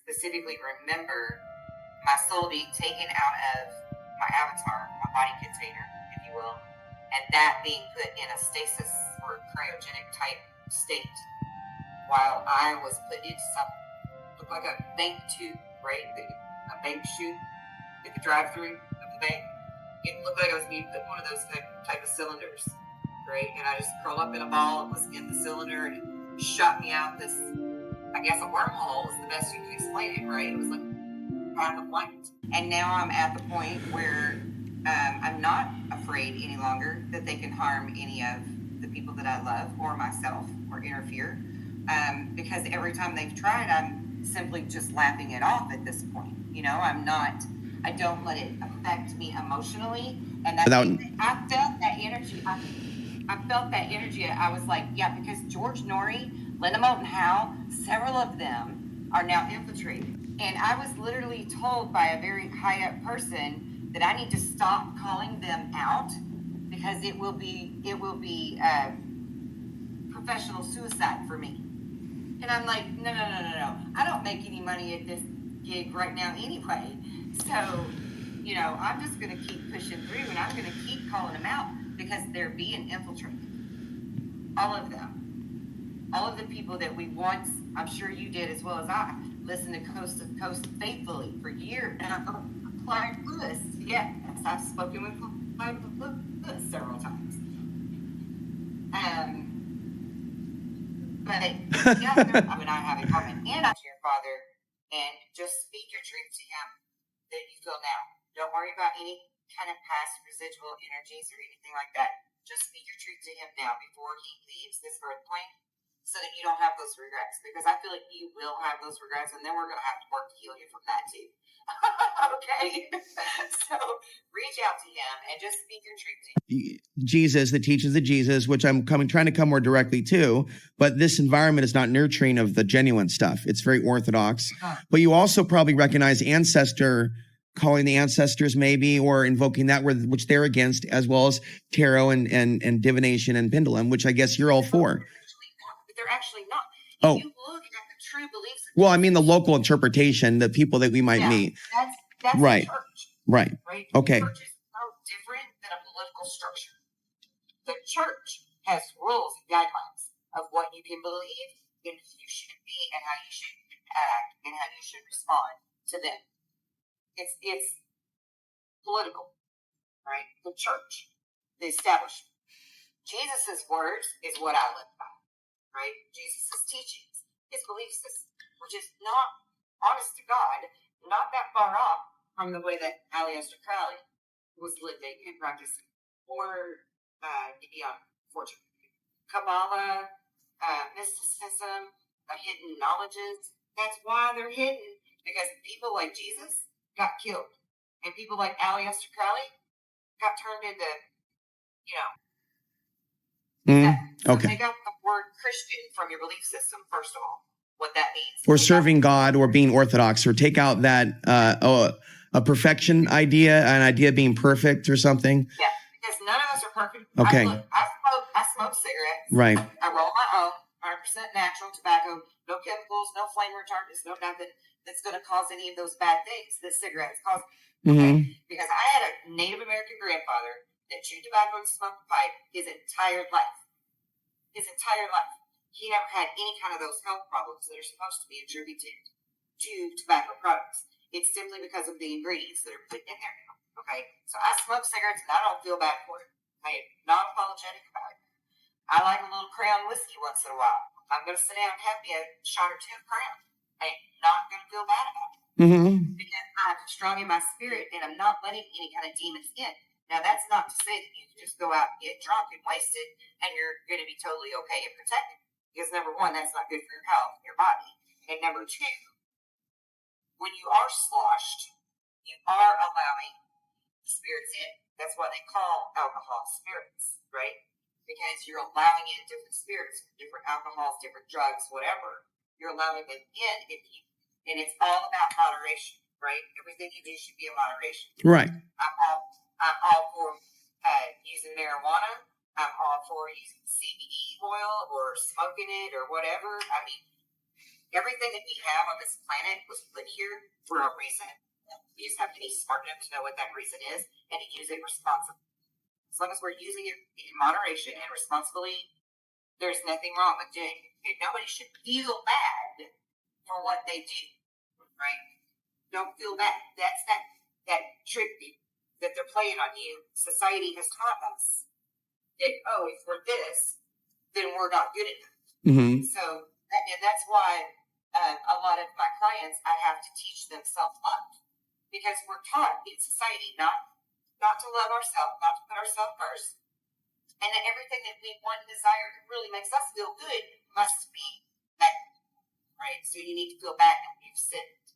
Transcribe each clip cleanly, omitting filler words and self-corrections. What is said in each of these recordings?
specifically remember my soul being taken out of my avatar, my body container, if you will, and that being put in a stasis or cryogenic type state while I was put into something looked like a bank tube, right? A bank chute at the drive-through of the bank. It looked like I was being put in one of those type of cylinders, right? And I just curled up in a ball and was in the cylinder, and it shot me out this, I guess a wormhole is the best you can explain it, right? It was like kind of light. And now I'm at the point where I'm not afraid any longer that they can harm any of the people that I love or myself or interfere. Because every time they've tried, I'm simply just laughing it off at this point. You know, I don't let it affect me emotionally. And I felt that energy. I felt that energy. I was like, yeah, because George Norrie, Linda Moulton Howe, several of them are now infiltrated. And I was literally told by a very high up person that I need to stop calling them out because it will be professional suicide for me. And I'm like, no. I don't make any money at this gig right now anyway. So, you know, I'm just going to keep pushing through, and I'm going to keep calling them out because they're being infiltrated. All of them. All of the people that we once, I'm sure you did as well as I, listened to Coast to Coast faithfully for years. And Clyde Lewis, yes, I've spoken with Clyde Lewis several times. But yeah, I mean, I have a comment. And I'm to your father, and just speak your truth to him that you feel now. Don't worry about any kind of past residual energies or anything like that. Just speak your truth to him now before he leaves this earth plane, so that you don't have those regrets. Because I feel like you will have those regrets, and then we're going to have to work to heal you from that too. Okay? So reach out to him and just speak your truth to him. Jesus, the teachings of Jesus, which I'm trying to come more directly to, but this environment is not nurturing of the genuine stuff. It's very orthodox. But you also probably recognize ancestor, calling the ancestors maybe, or invoking that word, which they're against, as well as tarot and divination and pendulum, which I guess you're all for. They're actually not. If you look at the true beliefs. Well, I mean the local interpretation, the people that we might meet. That's right. The church. Right. Okay. The church is no different than a political structure. The church has rules and guidelines of what you can believe, and who you should be, and how you should act, and how you should respond to them. It's political, right? The church, the establishment. Jesus' words is what I live by, right? Jesus' teachings, his belief system, which is not, honest to God, not that far off from the way that Aleister Crowley was living and practicing, or fortunately, Kabbalah, mysticism, hidden knowledges. That's why they're hidden, because people like Jesus got killed, and people like Aleister Crowley got turned into, okay. They got the word Christian from your belief system, first of all, what that means. Or serving God, or being orthodox, or take out that a perfection idea, an idea of being perfect or something. Yeah, because none of us are perfect. Okay. I smoke cigarettes. Right. I roll my own, 100% natural tobacco, no chemicals, no flame retardants, no nothing that's going to cause any of those bad things that cigarettes cause. Okay? Because I had a Native American grandfather that chewed tobacco and smoked a pipe his entire life. He never had any kind of those health problems that are supposed to be attributed to tobacco products. It's simply because of the ingredients that are put in there. Okay? So I smoke cigarettes and I don't feel bad for it. I am not apologetic about it. I like a little Crown whiskey once in a while. I'm going to sit down and have me a shot or two of Crown. I am not going to feel bad about it. Because I'm strong in my spirit and I'm not letting any kind of demons in. Now, that's not to say that you can just go out and get drunk and wasted and you're going to be totally okay and protected. Because number one, that's not good for your health and your body. And number two, when you are sloshed, you are allowing spirits in. That's why they call alcohol spirits, right? Because you're allowing in different spirits, different alcohols, different drugs, whatever. You're allowing them in, and it's all about moderation, right? Everything you do should be in moderation. Right. I'm all for using marijuana. I'm all for using CBD oil or smoking it or whatever. I mean, Everything that we have on this planet was put here for a reason. We just have to be smart enough to know what that reason is and to use it responsibly. As long as we're using it in moderation and responsibly, there's nothing wrong with doing it. Nobody should feel bad for what they do, right? Don't feel bad. That's that trick that they're playing on you. Society has taught us that, if we're this, then we're not good enough. Mm-hmm. So, and that's why a lot of my clients, I have to teach them self-love, because we're taught in society not to love ourselves, not to put ourselves first, and that everything that we want and desire that really makes us feel good must be met, right? So you need to feel bad when you've sinned.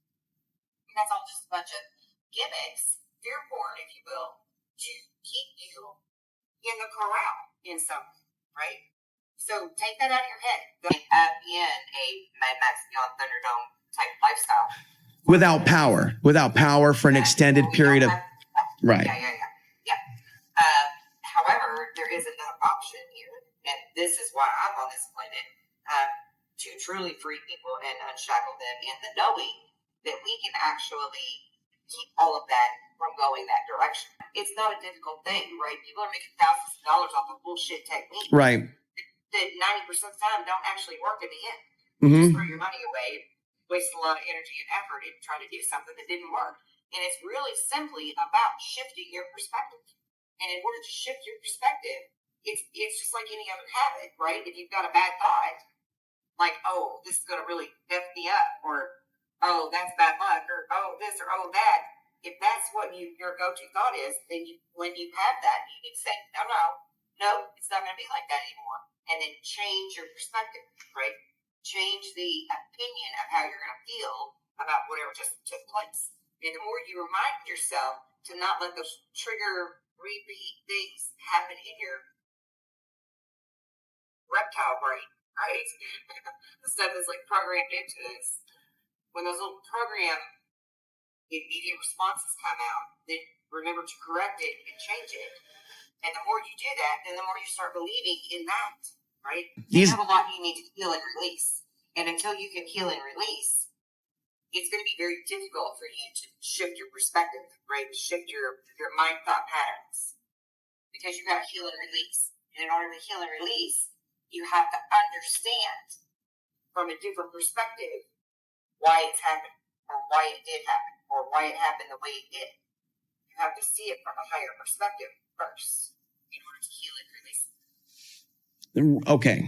And that's all just a bunch of gimmicks, fear porn, if you will, to keep you in the corral in something, right? So take that out of your head. Be in a Mad Max Beyond Thunderdome type lifestyle. Without power for an extended period of... Right. Yeah. However, there is another option here, and this is why I'm on this planet, to truly free people and unshackle them in the knowing that we can actually keep all of that from going that direction. It's not a difficult thing, right? People are making thousands of dollars off of bullshit techniques. Right. That 90% of the time don't actually work in the end. Mm-hmm. Just throw your money away, waste a lot of energy and effort in trying to do something that didn't work. And it's really simply about shifting your perspective. And in order to shift your perspective, it's just like any other habit, right? If you've got a bad thought, like, this is going to really F me up, or, that's bad luck, or, this, or, that. If that's what your go-to thought is, then when you have that, you need to say, no, it's not going to be like that anymore. And then change your perspective, right? Change the opinion of how you're going to feel about whatever just took place. And the more you remind yourself to not let those trigger, repeat things happen in your reptile brain, right? The stuff that's like programmed into us. When those little program immediate responses come out, then remember to correct it and change it. And the more you do that, then the more you start believing in that, right? You have a lot you need to heal and release. And until you can heal and release, it's going to be very difficult for you to shift your perspective, right? Shift your mind thought patterns. Because you got to heal and release. And in order to heal and release, you have to understand from a different perspective why it's happened, or why it did happen, or why it happened the way it did. You have to see it from a higher perspective first in order to heal and release. Okay.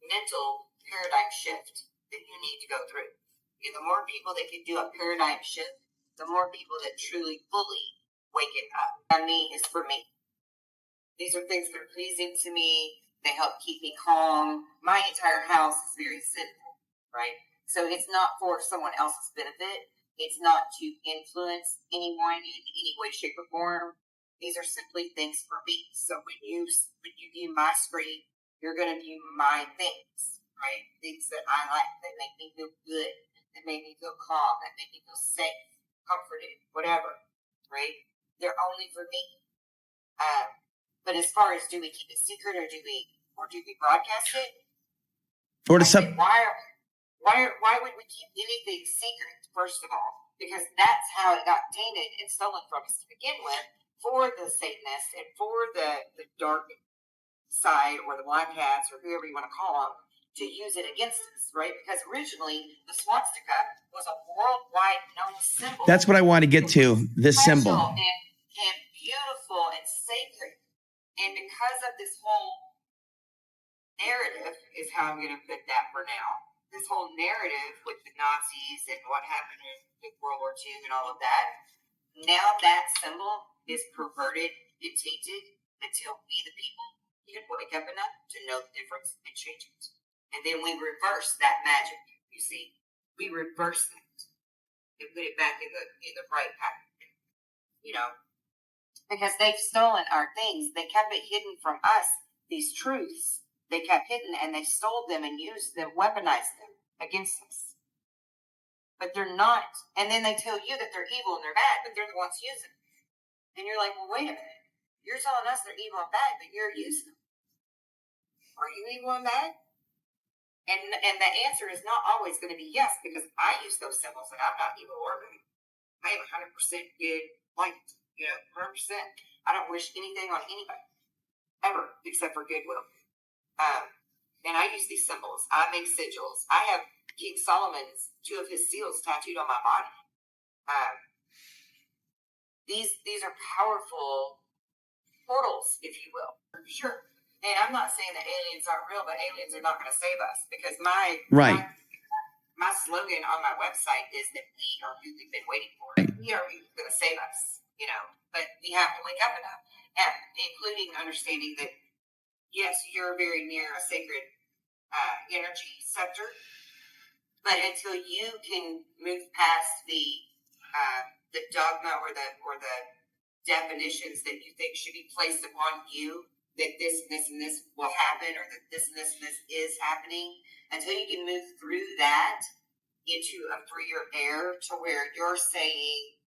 Mental paradigm shift that you need to go through. And the more people that can do a paradigm shift, the more people that truly fully wake it up. And me is for me. These are things that are pleasing to me. They help keep me calm. My entire house is very simple, right? So it's not for someone else's benefit. It's not to influence anyone in any way, shape, or form. These are simply things for me. So when you view my screen, you're going to view my things, right? Things that I like, that make me feel good, that make me feel calm, that make me feel safe, comforted, whatever, right? They're only for me. But as far as do we keep it secret, or do we broadcast it? Or to why would we keep anything secret? First of all, because that's how it got tainted and stolen from us to begin with, for the Satanists and for the dark side, or the black hats, or whoever you want to call them, to use it against us, right? Because originally the swastika was a worldwide known symbol. That's what I want to get to. This symbol. And beautiful and sacred. And because of this whole narrative, is how I'm going to put that for now. This whole narrative with the Nazis and what happened with World War II and all of that, now that symbol is perverted and tainted until we, the people, can wake up enough to know the difference and change it. And then we reverse that magic, you see. We reverse that and put it back in the right path. You know, because they've stolen our things. They kept it hidden from us, these truths. They kept hidden, and they stole them and used them, weaponized them against us. But they're not. And then they tell you that they're evil and they're bad, but they're the ones using them. And you're like, well, wait a minute. You're telling us they're evil and bad, but you're using them. Are you evil and bad? And the answer is not always going to be yes, because I use those symbols and I'm not evil or good. I am 100% good light, 100%. I don't wish anything on anybody, ever, except for goodwill. And I use these symbols. I make sigils. I have King Solomon's 2 of his seals tattooed on my body. These are powerful portals, if you will. Sure. And I'm not saying that aliens aren't real, but aliens are not going to save us, because my slogan on my website is that we are who we've been waiting for. Right. We are who's going to save us, but we have to wake up enough, and including understanding that, yes, you're very near a sacred energy sector, but until you can move past the dogma or the definitions that you think should be placed upon you, that this and this will happen, or that this and this is happening, until you can move through that into a freer air to where you're saying,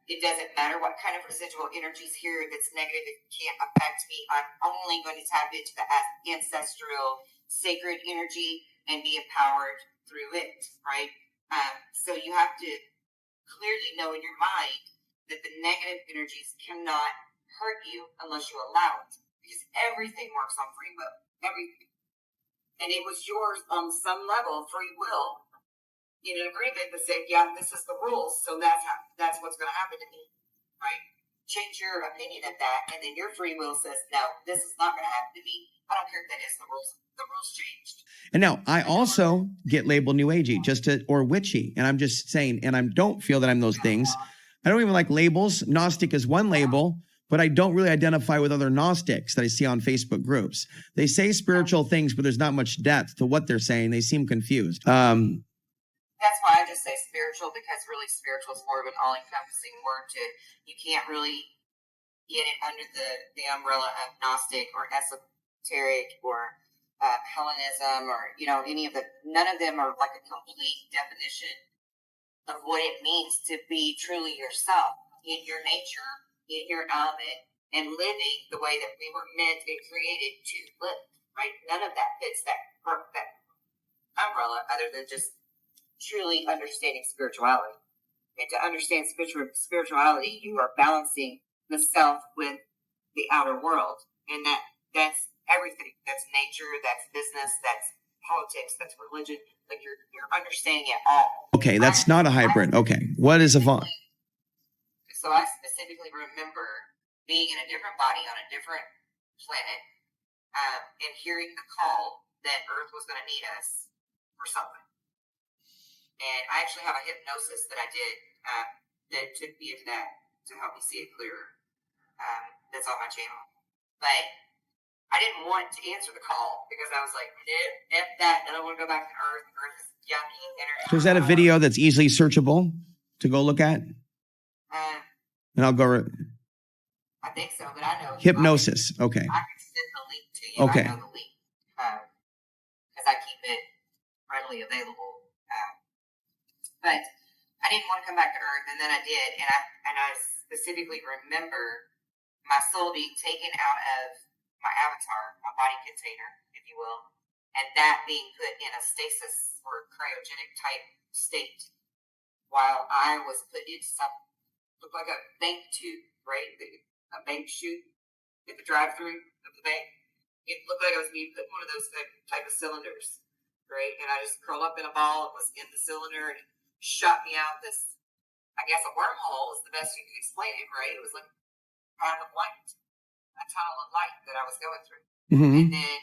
it doesn't matter what kind of residual energy is here that's negative, it can't affect me. I'm only going to tap into the ancestral sacred energy and be empowered through it, right? So you have to clearly know in your mind that the negative energies cannot hurt you unless you allow it, because everything works on free will, everything. And it was yours on some level, free will, in an agreement that said, yeah, this is the rules, so that's what's going to happen to me, right? Change your opinion of that, and then your free will says, no, this is not going to happen to me. I don't care if that is the rules. The rules changed. And now I also get labeled New Agey or witchy. And I'm just saying, and I don't feel that I'm those things. I don't even like labels. Gnostic is one label, but I don't really identify with other Gnostics that I see on Facebook groups. They say spiritual things, but there's not much depth to what they're saying. They seem confused. That's why I just say spiritual, because really spiritual is more of an all-encompassing word. You can't really get it under the umbrella of Gnostic or esoteric or Hellenism or, none of them are like a complete definition of what it means to be truly yourself in your nature, in your element, and living the way that we were meant and created to live, right? None of that fits that umbrella other than just truly understanding spirituality. And to understand spirituality, you are balancing the self with the outer world. And that's everything. That's nature, that's business, that's politics, that's religion. Like you're understanding it all. Okay, that's not a hybrid. Okay. What is a font? So I specifically remember being in a different body on a different planet, and hearing the call that Earth was going to need us for something. And I actually have a hypnosis that I did that took me into that to help me see it clearer. That's on my channel. But I didn't want to answer the call because I was like, F that. I don't want to go back to Earth. Earth is yucky energy. So is that a video that's easily searchable to go look at? And I'll go. I think so, but I know. Hypnosis. Okay. I can send the link to you. Okay. I know the link because I keep it readily available. But I didn't want to come back to Earth, and then I did, and I specifically remember my soul being taken out of my avatar, my body container, if you will, and that being put in a stasis or cryogenic type state, while I was put into some looked like a bank tube, right? A bank chute at the drive-through of the bank. It looked like I was being put in one of those type of cylinders, right? And I just curled up in a ball and was in the cylinder, and shot me out this, I guess a wormhole is the best you can explain it, right? It was like a path of light, a tunnel of light that I was going through. Mm-hmm. And then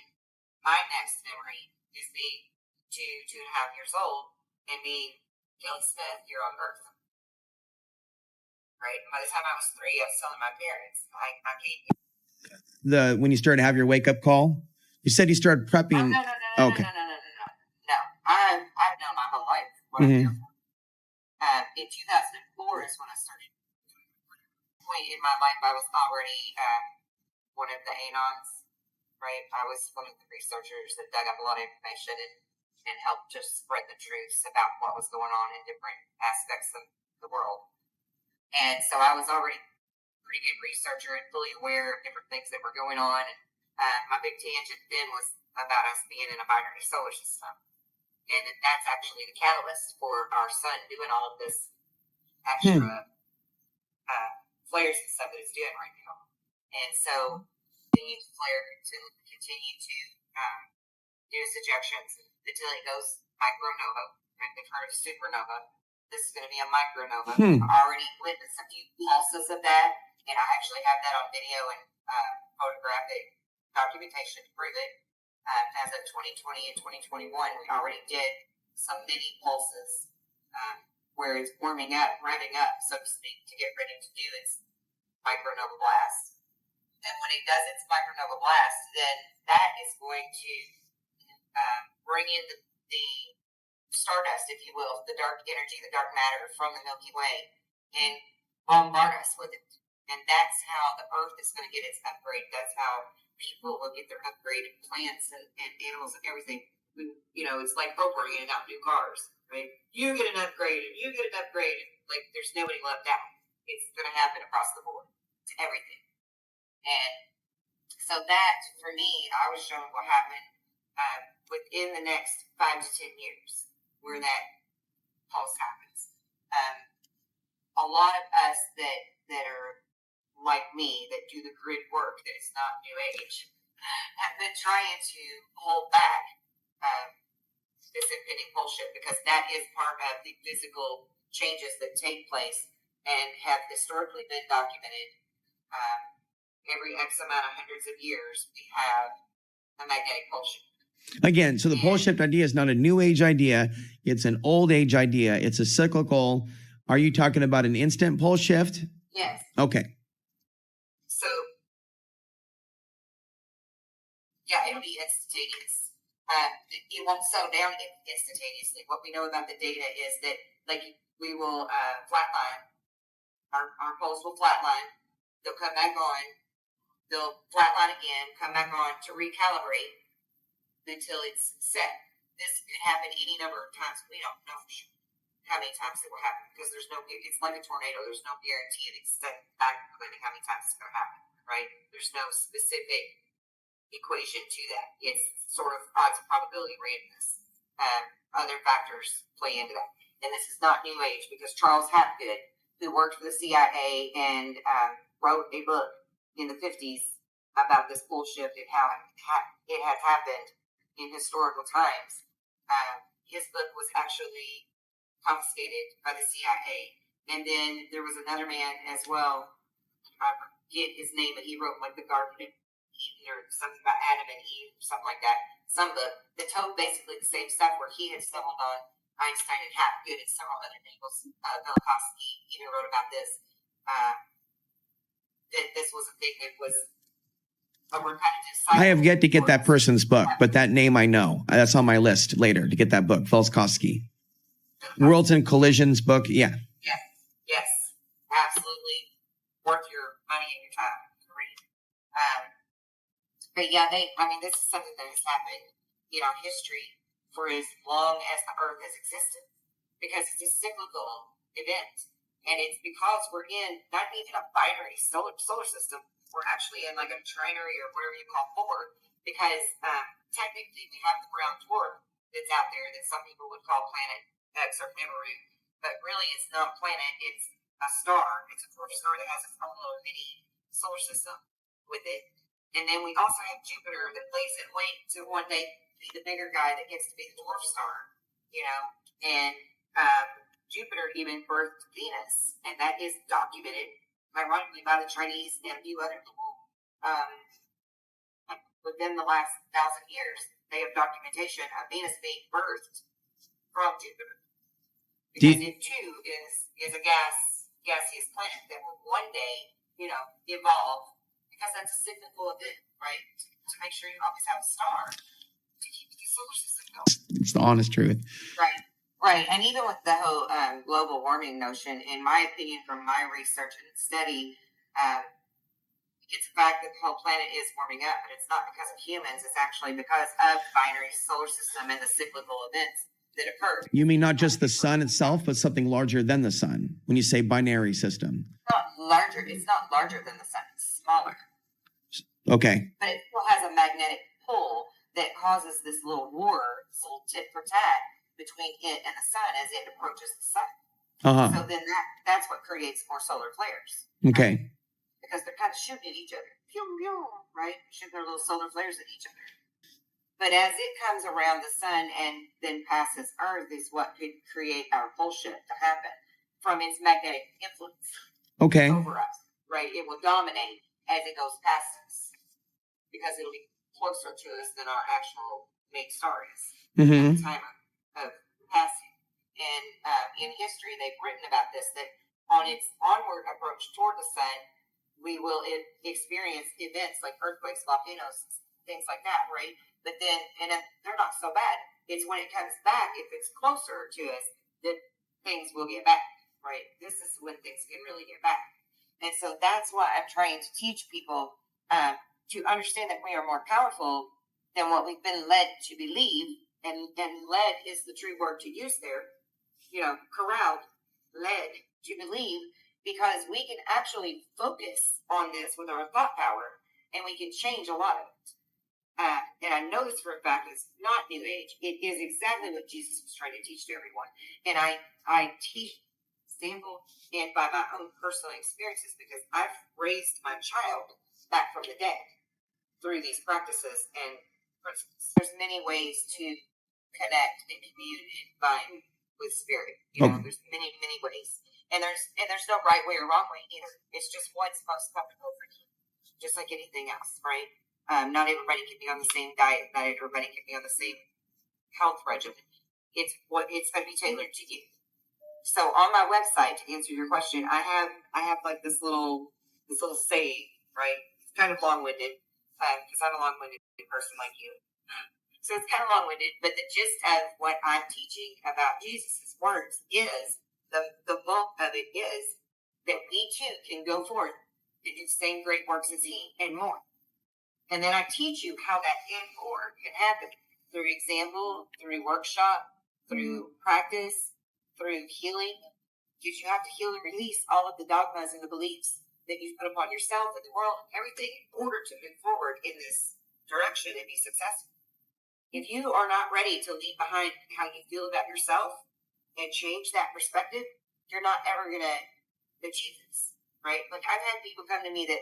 my next memory is being 2.5 years old, and being Kelly Smith here on Earth. Right? By the time I was 3, I was telling my parents, I can't. When you started to have your wake-up call? You said you started prepping. No. Okay. No. I've known my whole life what I'm here for. In 2004 is when I started. Point in my life, I was already one of the Anons, right? I was one of the researchers that dug up a lot of information and helped just spread the truths about what was going on in different aspects of the world. And so I was already a pretty good researcher and fully aware of different things that were going on. And my big tangent then was about us being in a binary solar system. And that's actually the catalyst for our sun doing all of this extra flares and stuff that it's doing right now. And so continue to flare to continue to do its ejections until it goes micronova. They've heard of supernova. This is going to be a micronova. I've already witnessed a few pulses of that, and I actually have that on video and photographic documentation to prove it. As of 2020 and 2021, we already did some mini pulses where it's warming up, revving up, so to speak, to get ready to do its micronova blast. And when it does its micronova blast, then that is going to bring in the stardust, if you will, the dark energy, the dark matter from the Milky Way, and bombard us with it. And that's how the Earth is going to get its upgrade. That's how people will get their upgraded plants and animals and everything. You know, it's like Oprah handing out new cars, right? You get an upgrade, and you get an upgrade. Like, there's nobody left out. It's going to happen across the board to everything. And so that, for me, I was shown what happened within the next 5 to 10 years, where that pulse happens. A lot of us that are like me, that do the grid work, that is not New Age, have been trying to hold back this impending pulse shift, because that is part of the physical changes that take place and have historically been documented. Every X amount of hundreds of years, we have a magnetic pole shift. Again, so the pole shift idea is not a new age idea. It's an old age idea. It's a cyclical. Are you talking about an instant pole shift? Yes. Okay. So, yeah, it'll be instantaneous. It won't slow down instantaneously. What we know about the data is that, like, we will flatline. Our poles will flatline. They'll come back on. They'll flatline again, come back on to recalibrate until it's set. This could happen any number of times. We don't know how many times it will happen, because it's like a tornado. There's no guarantee of exactly how many times it's going to happen, right? There's no specific equation to that. It's sort of odds and probability randomness. Other factors play into that. And this is not New Age, because Charles Hapgood, who worked for the CIA and wrote a book in the 50s about this pole shift and how it has happened in historical times. His book was actually confiscated by the CIA. And then there was another man as well, I forget his name, but he wrote like the Garden of Eden or something about Adam and Eve, something like that. Some book that told basically the same stuff, where he had stumbled on Einstein and Hapgood and several other people. Velikovsky even wrote about this. That this was a thing that was a repetitive cycle. I have yet to get that person's book, but that name I know. That's on my list later to get that book, Velikovsky. Worlds and Collisions book, yeah. Yes, absolutely worth your money and your time to read. But yeah, this is something that has happened in our history for as long as the Earth has existed, because it's a cyclical event. And it's because we're in not even a binary solar system. We're actually in like a trinary, or whatever you call forward, because technically we have the brown dwarf that's out there that some people would call planet X or Nibiru. But really it's not a planet, it's a star. It's a dwarf star that has its own little mini solar system with it. And then we also have Jupiter that lays in wait to one day be the bigger guy that gets to be the dwarf star, and Jupiter even birthed Venus, and that is documented, ironically, by the Chinese and a few other people. Within the last 1,000 years, they have documentation of Venus being birthed from Jupiter. Because it too is a gaseous planet that will one day, evolve, because that's a cyclical event, right? To make sure you always have a star to keep the solar system going. It's the honest truth. Right, and even with the whole global warming notion, in my opinion, from my research and study, it's the fact that the whole planet is warming up, but it's not because of humans. It's actually because of the binary solar system and the cyclical events that occur. You mean not just the sun itself, but something larger than the sun, when you say binary system? Not larger. It's not larger than the sun. It's smaller. Okay. But it still has a magnetic pull that causes this little war, this little tit for tat between it and the sun as it approaches the sun. So then that's what creates more solar flares. Okay. Right? Because they're kind of shooting at each other. Pew, pew, right? Shooting their little solar flares at each other. But as it comes around the sun and then passes Earth is what could create our pole shift to happen from its magnetic influence over us, right? It will dominate as it goes past us because it'll be closer to us than our actual main star is at the time of passing. And in history, they've written about this, that on its onward approach toward the sun, we will experience events like earthquakes, volcanoes, things like that, right? But then, and they're not so bad. It's when it comes back, if it's closer to us, that things will get back, right? This is when things can really get back. And so that's why I'm trying to teach people to understand that we are more powerful than what we've been led to believe. And led is the true word to use there. Corralled, led to believe, because we can actually focus on this with our thought power and we can change a lot of it. And I know this for a fact, it's not New Age. It is exactly what Jesus was trying to teach to everyone. And I teach sample and by my own personal experiences because I've raised my child back from the dead through these practices and principles. There's many ways to connect and commune and bind with spirit. There's many, many ways. And there's no right way or wrong way either. It's just what's most comfortable for you. Just like anything else, right? Not everybody can be on the same diet. Not everybody can be on the same health regimen. It's going to be tailored to you. So on my website, to answer your question, I have like this little saying, right? It's kind of long-winded because I'm a long-winded person like you. So it's kind of long-winded, but the gist of what I'm teaching about Jesus' words is the bulk of it is that we too can go forth and do the same great works as He and more. And then I teach you how that and more can happen through example, through workshop, through practice, through healing. Because you have to heal and release all of the dogmas and the beliefs that you've put upon yourself and the world and everything in order to move forward in this direction and be successful. If you are not ready to leave behind how you feel about yourself and change that perspective, you're not ever going to achieve this, right? Like I've had people come to me that,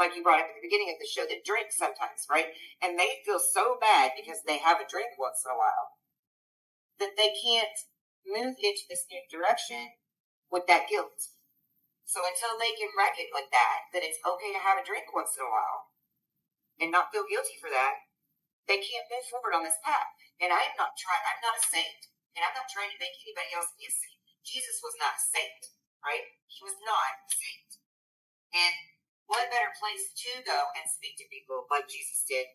like you brought up at the beginning of the show, that drink sometimes, right? And they feel so bad because they have a drink once in a while that they can't move into this new direction with that guilt. So until they can recognize that it's okay to have a drink once in a while and not feel guilty for that, they can't move forward on this path. And I'm not a saint. And I'm not trying to make anybody else be a saint. Jesus was not a saint, right? He was not a saint. And what better place to go and speak to people like Jesus did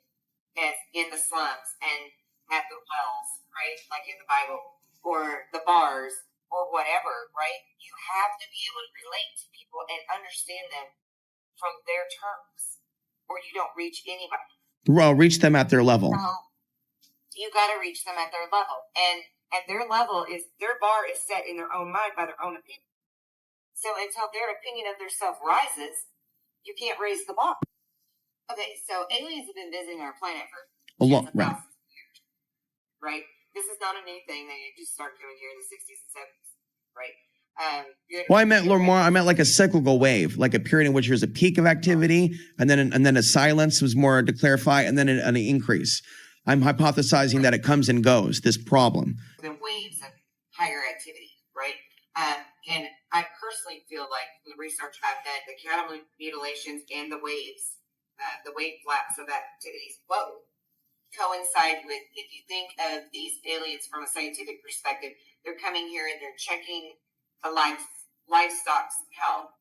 as in the slums and at the wells, right? Like in the Bible, or the bars, or whatever, right? You have to be able to relate to people and understand them from their terms, or you don't reach anybody. Well, reach them at their level. So you got to reach them at their level. And their level is, their bar is set in their own mind by their own opinion. So until their opinion of their self rises, you can't raise the bar. Okay, so aliens have been visiting our planet for tens of thousands of years, right? This is not a new thing. They just started coming here in the 60s and 70s, right? Well, I meant like a cyclical wave, like a period in which there's a peak of activity, and then a silence was more to clarify, and then an increase. I'm hypothesizing that it comes and goes, this problem. The waves of higher activity, right? And I personally feel like the research I've done, the cattle mutilations and the waves, the wave flaps of activities, coincide with, if you think of these aliens from a scientific perspective, they're coming here and they're checking the livestock's health.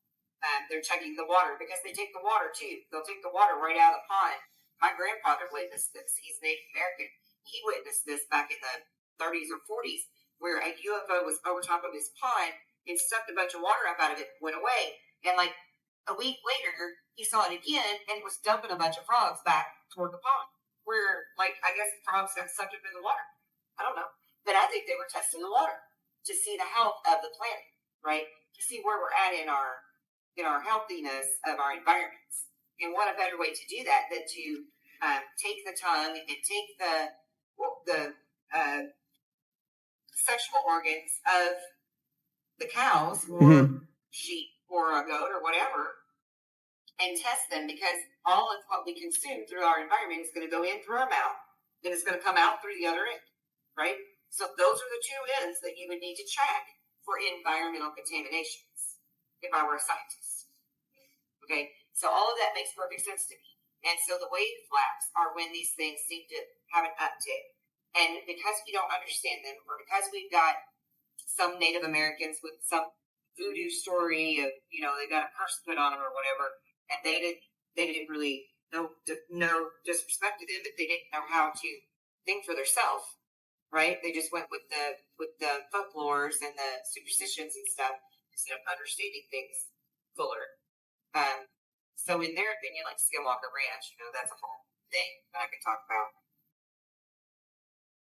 They're checking the water because they take the water too. They'll take the water right out of the pond. My grandfather witnessed this. He's Native American. He witnessed this back in the 30s or 40s, where a UFO was over top of his pond and sucked a bunch of water up out of it, went away. And like a week later, he saw it again and was dumping a bunch of frogs back toward the pond, where, like, I guess the frogs got sucked up in the water. I don't know. But I think they were testing the water to see the health of the planet, right? To see where we're at in our healthiness of our environments. And what a better way to do that than to take the tongue and take the sexual organs of the cows or sheep or a goat or whatever and test them, because all of what we consume through our environment is going to go in through our mouth and it's going to come out through the other end, right? So those are the two ends that you would need to check for environmental contaminations if I were a scientist. Okay, so all of that makes perfect sense to me. And so the wave flaps are when these things seem to have an uptick. And because we don't understand them, or because we've got some Native Americans with some voodoo story of, they got a curse put on them or whatever, and they didn't really no disrespect to them, but they didn't know how to think for themselves, right? They just went with the folklores and the superstitions and stuff instead of understanding things fuller. So in their opinion, like Skinwalker Ranch, that's a whole thing that I could talk about.